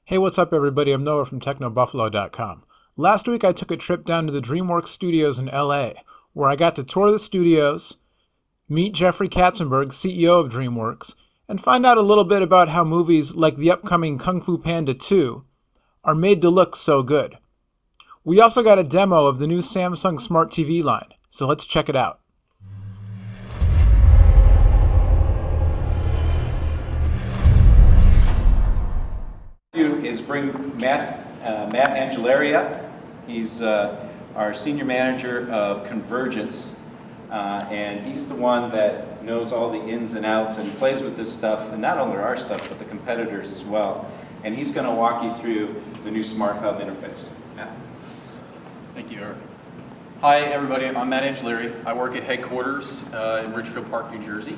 Hey, what's up, everybody? I'm Noah from TechnoBuffalo.com. Last week, I took a trip down to the DreamWorks studios in LA, where I got to tour the studios, meet Jeffrey Katzenberg, CEO of DreamWorks, and find out a little bit about how movies like the upcoming Kung Fu Panda 2 are made to look so good. We also got a demo of the new Samsung Smart TV line, so let's check it out. Is bring Matt Angelari up. He's our senior manager of convergence, and he's the one that knows all the ins and outs and plays with this stuff, and not only our stuff, but the competitors as well. And he's going to walk you through the new SmartHub interface. Matt. Thank you, Eric. Hi, everybody. I'm Matt Angelari. I work at headquarters in Ridgefield Park, New Jersey.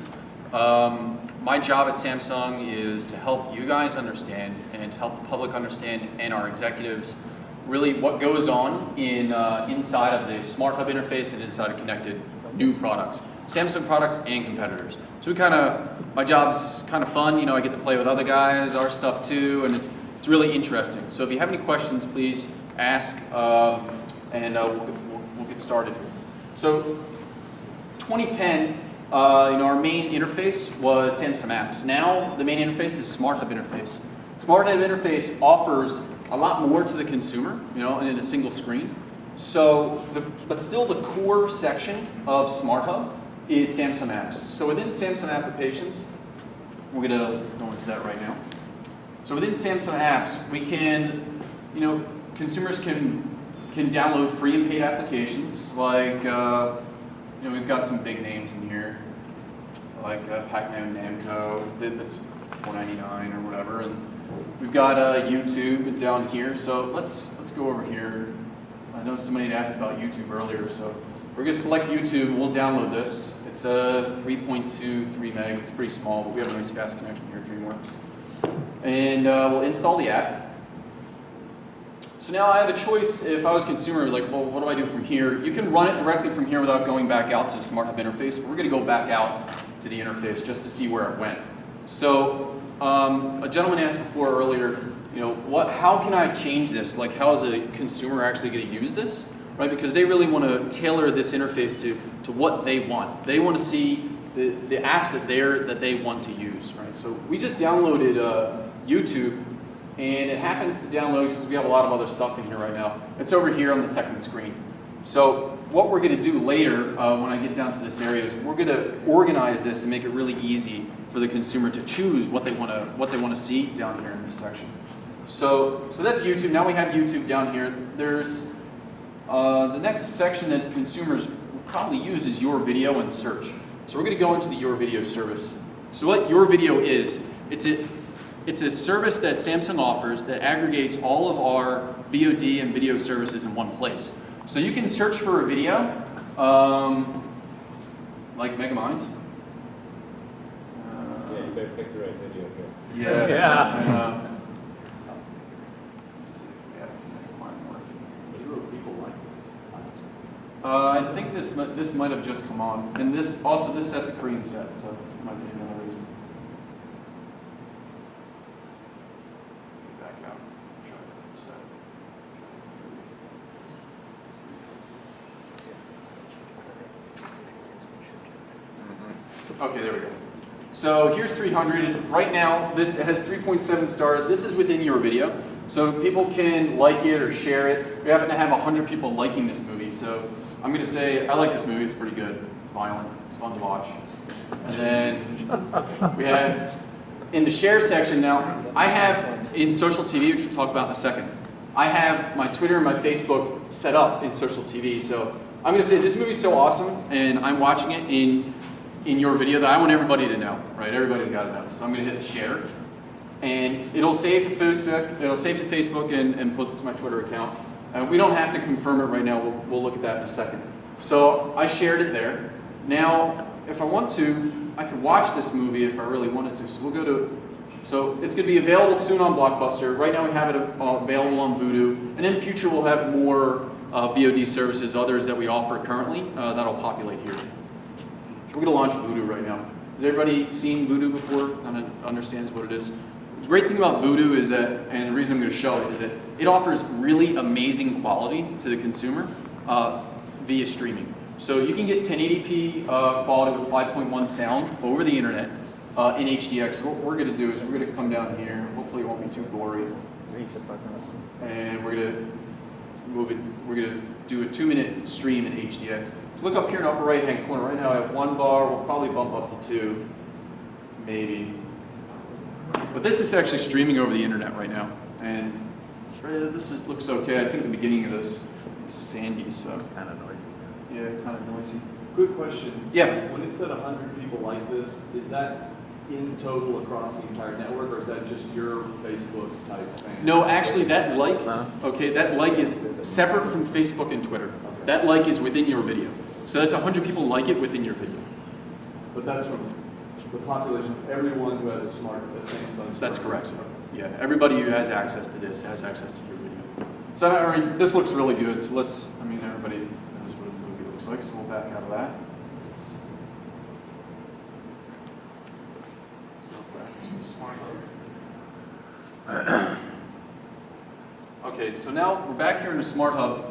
My job at Samsung is to help you guys understand and to help the public understand and our executives really what goes on in inside of the SmartHub interface and inside of connected new products, Samsung products and competitors. So my job's kind of fun. You know, I get to play with other guys, our stuff too, and it's really interesting. So if you have any questions, please ask, and we'll get started. So 2010. Our main interface was Samsung Apps. Now the main interface is SmartHub interface. SmartHub interface offers a lot more to the consumer, in a single screen. So, but still the core section of SmartHub is Samsung Apps. So within Samsung applications, we're going to go into that right now. So within Samsung Apps, we can, consumers can download free and paid applications like. We've got some big names in here, like Pac-Man Namco, that's $4.99 or whatever, and we've got YouTube down here. So let's go over here. I know somebody had asked about YouTube earlier, so we're going to select YouTube and we'll download this. It's a 3.23 meg. It's pretty small, but we have a nice fast connection here at DreamWorks. And we'll install the app. So now I have a choice. If I was a consumer, like, well, what do I do from here? You can run it directly from here without going back out to the SmartHub interface. We're going to go back out to the interface just to see where it went. So a gentleman asked before earlier, how can I change this? Like, how is a consumer actually going to use this? Right? Because they really want to tailor this interface to what they want. They want to see the apps that they want to use. Right? So we just downloaded YouTube. And it happens to download because we have a lot of other stuff in here right now. It's over here on the second screen. So what we're going to do later when I get down to this area is we're going to organize this and make it really easy for the consumer to choose what they want to see down here in this section. So that's YouTube. Now we have YouTube down here. There's the next section that consumers will probably use is Your Video and Search. So we're going to go into the Your Video service. So what Your Video is, it's a service that Samsung offers that aggregates all of our VOD and video services in one place. So you can search for a video, like Megamind. Yeah, you better pick the right video here. Yeah. Let's see if we have mine working. Zero people like this. I think this might have just come on, and this set's a Korean set, so it might be another reason. Okay, there we go. So here's 300. Right now, this has 3.7 stars. This is within Your Video. So people can like it or share it. We happen to have 100 people liking this movie. So I'm going to say, I like this movie. It's pretty good. It's violent. It's fun to watch. And then we have, in the share section now, I have in social TV, which we'll talk about in a second, I have my Twitter and my Facebook set up in social TV. So I'm going to say this movie's so awesome, and I'm watching it in Your Video that I want everybody to know, right? Everybody's got to know. So I'm going to hit share, and it'll save to Facebook. It'll save to Facebook and post it to my Twitter account. We don't have to confirm it right now. We'll look at that in a second. So I shared it there. Now, if I want to, I could watch this movie if I really wanted to. So we'll go to. So it's going to be available soon on Blockbuster. Right now we have it available on Vudu, and in future we'll have more VOD services, others that we offer currently that'll populate here. So we're going to launch Vudu right now. Has everybody seen Vudu before? Kind of understands what it is? great thing about Voodoo is that, and the reason I'm going to show it, is that it offers really amazing quality to the consumer via streaming. So you can get 1080p quality with 5.1 sound over the internet in HDX. So what we're going to do is we're going to come down here. Hopefully it won't be too gory. And we're going to move it. We're going to do a 2-minute stream in HDX. So look up here in the upper right-hand corner. Right now I have 1 bar. We'll probably bump up to 2, maybe. But this is actually streaming over the internet right now. And this looks okay. I think the beginning of this is sandy, so. Kind of noisy. Yeah, kind of noisy. Quick question. Yeah. When it said 100 people like this, is that in total across the entire network, or is that just your Facebook type fan? No, actually that like, okay, that like is separate from Facebook and Twitter. Okay. That like is within your video. So that's 100 people like it within your video. But that's from the population of everyone who has a Samsung. That's correct, sir. Yeah, everybody who has access to this has access to your video. So I mean, this looks really good. So let's, I mean, everybody knows what a movie looks like, so we'll back out of that. Okay, so now we're back here in the SmartHub,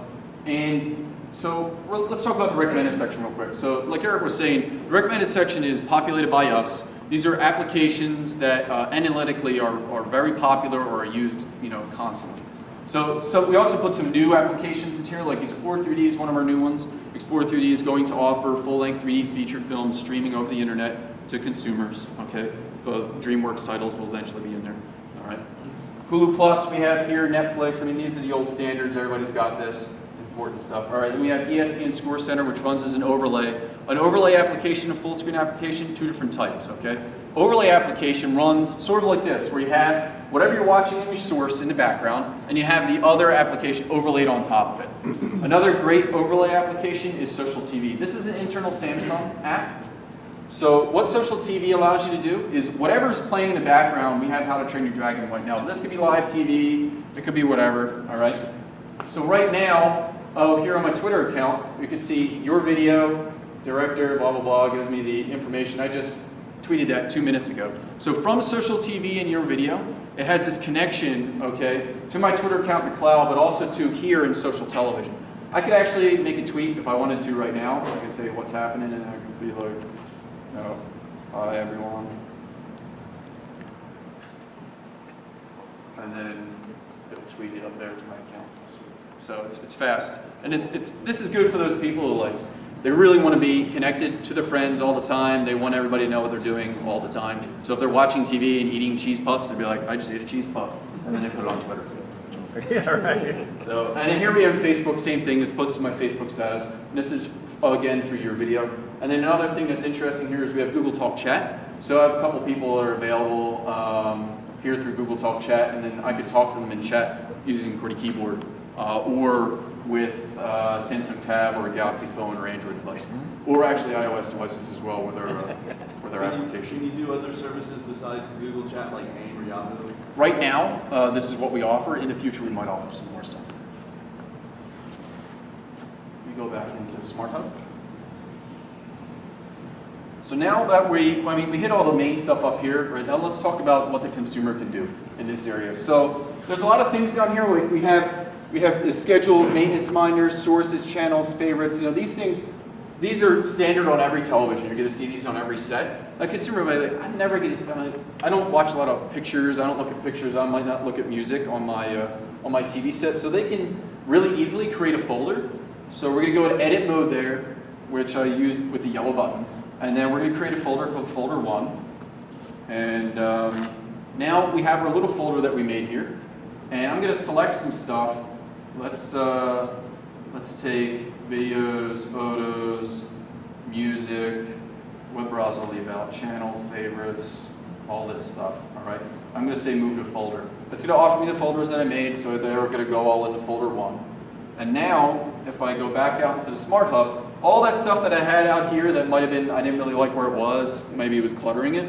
and so let's talk about the recommended section real quick. So like Eric was saying, the recommended section is populated by us. These are applications that analytically are very popular or are used, constantly. So we also put some new applications in here, like Explore 3D is one of our new ones. Explore 3D is going to offer full-length 3D feature films streaming over the internet to consumers, okay? DreamWorks titles will eventually be in there, all right? Hulu Plus we have here, Netflix, I mean, these are the old standards, everybody's got this, important stuff. All right, then we have ESPN Score Center, which runs as an overlay. An overlay application, a full screen application, 2 different types, okay? Overlay application runs sort of like this, where you have whatever you're watching in your source in the background, and you have the other application overlaid on top of it. Another great overlay application is Social TV. This is an internal Samsung app. So what Social TV allows you to do is whatever's playing in the background, we have How to Train Your Dragon right now. This could be live TV, it could be whatever, all right? So right now, here on my Twitter account, you can see your video, director, blah, blah, blah, gives me the information. I just tweeted that 2 minutes ago. So from Social TV and your video, it has this connection, okay, to my Twitter account in the cloud, but also to here in social television. I could actually make a tweet if I wanted to right now. I could say what's happening, and I could be like, hi everyone. And then it'll tweet it up there to my account. So it's fast. And this is good for those people who they really want to be connected to their friends all the time. They want everybody to know what they're doing all the time. So if they're watching TV and eating cheese puffs, they'd be like, I just ate a cheese puff. And then they put it on Twitter. Yeah, right. So, and then here we have Facebook, same thing, it's posted to my Facebook status. And this is, again, through your video. And then another thing that's interesting here is we have Google Talk Chat. So I have a couple people that are available here through Google Talk Chat, and then I could talk to them in chat using a QWERTY keyboard or with Samsung Tab or a Galaxy phone or Android device. Or actually iOS devices as well with our application. Can you do other services besides Google Chat like AIM or Yahoo? Right now, this is what we offer. In the future, we might offer some more stuff. We go back into SmartHub. So now that we hit all the main stuff up here, right now let's talk about what the consumer can do in this area. So there's a lot of things down here. We have the schedule, maintenance minders, sources, channels, favorites. These things, these are standard on every television. You're going to see these on every set. A consumer might be like, I don't watch a lot of pictures. I don't look at pictures. I might not look at music on my TV set. So they can really easily create a folder. So we're going to go to edit mode there, which I use with the yellow button. And then we're going to create a folder called folder 1. And now we have our little folder that we made here. And I'm going to select some stuff. Let's take videos, photos, music, web browser I'll leave out, channel, favorites, all this stuff. All right. I'm going to say move to folder. It's going to offer me the folders that I made, so they're going to go all into folder 1. And now, if I go back out into the SmartHub, all that stuff that I had out here that might have been, I didn't really like where it was, maybe it was cluttering it,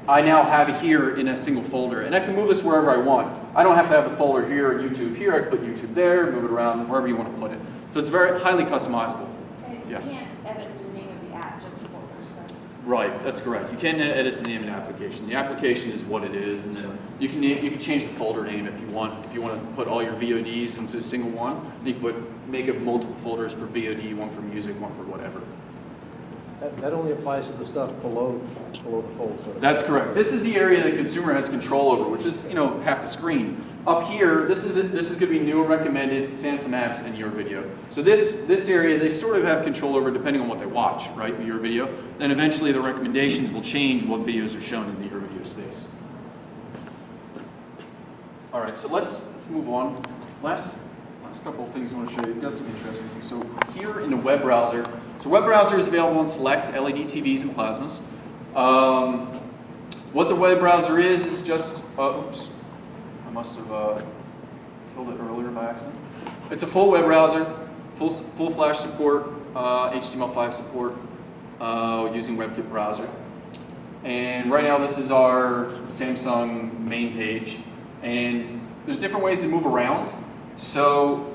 I now have it here in a single folder. And I can move this wherever I want. I don't have to have the folder here, YouTube here, I can put YouTube there, move it around, wherever you want to put it. So it's very highly customizable. And Yes. you can't edit the name of the app, just the folder stuff. Right, that's correct. You can edit the name of the application. The application is what it is, and then you can change the folder name if you want. If you want to put all your VODs into a single one, you can make up multiple folders for VOD, one for music, one for whatever. That only applies to the stuff below the fold. So That's correct. This is the area the consumer has control over, which is half the screen. Up here, this is going to be new and recommended Samsung apps and your video. So this area they sort of have control over depending on what they watch, right? Your video. Then eventually the recommendations will change what videos are shown in the your video space. All right, so let's move on. Last couple of things I want to show you. We've got some interesting things. So here in the web browser, so web browser is available on select LED TVs and plasmas. What the web browser is just, oops, I must have killed it earlier by accident. It's a full web browser, full flash support, HTML5 support using WebKit browser. And right now this is our Samsung main page. And there's different ways to move around. So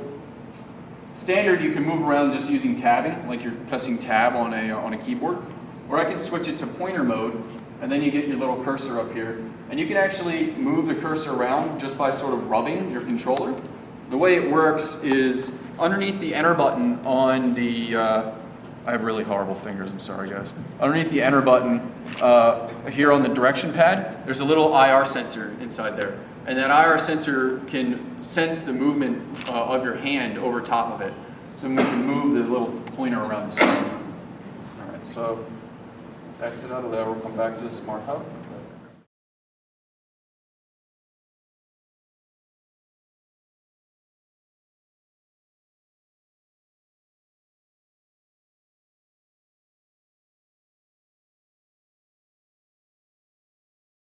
standard, you can move around just using tabbing, like you're pressing tab on a keyboard. Or I can switch it to pointer mode, and then you get your little cursor up here. And you can actually move the cursor around just by sort of rubbing your controller. The way it works is underneath the enter button on the, I have really horrible fingers, I'm sorry guys. Underneath the enter button here on the direction pad, there's a little IR sensor inside there. And that IR sensor can sense the movement of your hand over top of it. So we can move the little pointer around the screen. All right, so let's exit out of there. We'll come back to SmartHub.